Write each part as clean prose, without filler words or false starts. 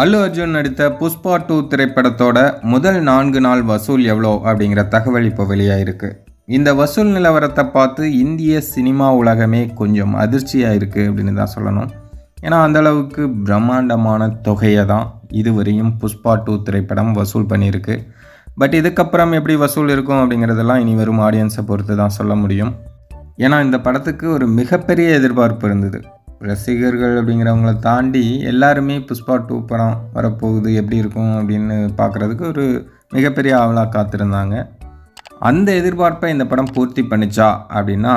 அல்லு அர்ஜுன் நடித்த புஷ்பா 2 திரைப்படத்தோட முதல் 4 நாள் வசூல் எவ்வளோ அப்படிங்கிற தகவல் இப்போ வெளியாயிருக்கு. இந்த வசூல் நிலவரத்தை பார்த்து இந்திய சினிமா உலகமே கொஞ்சம் அதிர்ச்சியாக இருக்குது அப்படின்னு தான் சொல்லணும். ஏன்னா அந்தளவுக்கு பிரம்மாண்டமான தொகையை தான் இதுவரையும் புஷ்பா 2 திரைப்படம் வசூல் பண்ணியிருக்கு. பட் இதுக்கப்புறம் எப்படி வசூல் இருக்கும் அப்படிங்கிறதெல்லாம் இனி வரும் ஆடியன்ஸை பொறுத்து தான் சொல்ல முடியும். ஏன்னா இந்த படத்துக்கு ஒரு மிகப்பெரிய எதிர்பார்ப்பு இருந்தது. ரசிகர்கள் அப்படிங்கிறவங்கள தாண்டி எல்லாருமே புஷ்பா 2 படம் வரப்போகுது, எப்படி இருக்கும் அப்படின்னு பார்க்குறதுக்கு ஒரு மிகப்பெரிய ஆவலாக காத்திருந்தாங்க. அந்த எதிர்பார்ப்பை இந்த படம் பூர்த்தி பண்ணிச்சா அப்படின்னா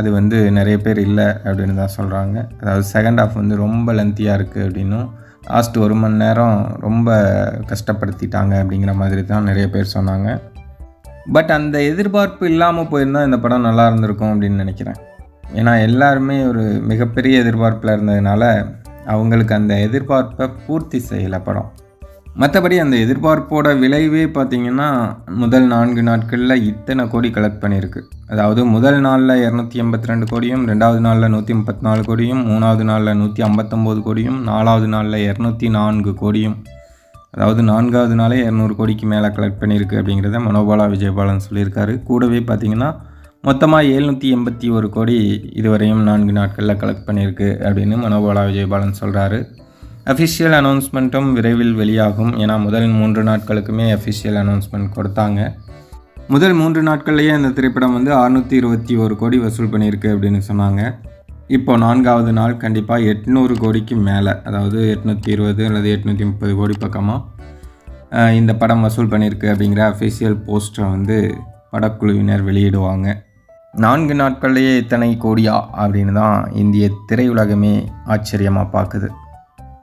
அது நிறைய பேர் இல்லை அப்படின்னு தான் சொல்கிறாங்க. அதாவது செகண்ட் ஹாஃப் ரொம்ப லென்த்தியாக இருக்குது அப்படின்னும், லாஸ்ட் 1 மணி நேரம் ரொம்ப கஷ்டப்படுத்திட்டாங்க அப்படிங்கிற மாதிரி தான் நிறைய பேர் சொன்னாங்க. பட் அந்த எதிர்பார்ப்பு இல்லாமல் போயிருந்தால் இந்த படம் நல்லா இருந்திருக்கும் அப்படின்னு நினைக்கிறேன். ஏன்னா எல்லாருமே ஒரு மிகப்பெரிய எதிர்பார்ப்பில் இருந்ததுனால அவங்களுக்கு அந்த எதிர்பார்ப்பை பூர்த்தி செய்யலை படம். மற்றபடி அந்த எதிர்பார்ப்போட விளைவே பார்த்திங்கன்னா முதல் 4 நாட்களில் இத்தனை கோடி கலெக்ட் பண்ணியிருக்கு. அதாவது முதல் நாளில் 282 கோடியும், 2வது நாளில் 134 கோடியும், 3வது நாளில் 159 கோடியும், 4வது நாளில் 204 கோடியும், அதாவது 4வது நாளே 200 கோடிக்கு மேலே கலெக்ட் பண்ணியிருக்கு அப்படிங்கிறத மனோபாலா விஜயபாலன் சொல்லியிருக்காரு. கூடவே பார்த்திங்கன்னா மொத்தமாக 781 கோடி இதுவரையும் 4 நாட்களில் கலெக்ட் பண்ணியிருக்கு அப்படின்னு மனோபாலா விஜயபாலன் சொல்கிறாரு. அஃபிஷியல் அனௌன்ஸ்மெண்ட்டும் விரைவில் வெளியாகும். ஏன்னா முதல் 3 நாட்களுக்குமே அஃபிஷியல் அனௌன்ஸ்மெண்ட் கொடுத்தாங்க. முதல் 3 நாட்கள்லேயே அந்த திரைப்படம் 621 கோடி வசூல் பண்ணியிருக்கு அப்படின்னு சொன்னாங்க. இப்போ 4வது நாள் கண்டிப்பாக 800 கோடிக்கு மேலே, அதாவது 820 அல்லது 830 கோடி பக்கமாக இந்த படம் வசூல் பண்ணியிருக்கு அப்படிங்கிற அஃபிஷியல் போஸ்டரை படக்குழுவினர் வெளியிடுவாங்க. 4 நாட்கள்லேயே இத்தனை கோடியா அப்படின்னு தான் இந்திய திரையுலகமே ஆச்சரியமாக பார்க்குது.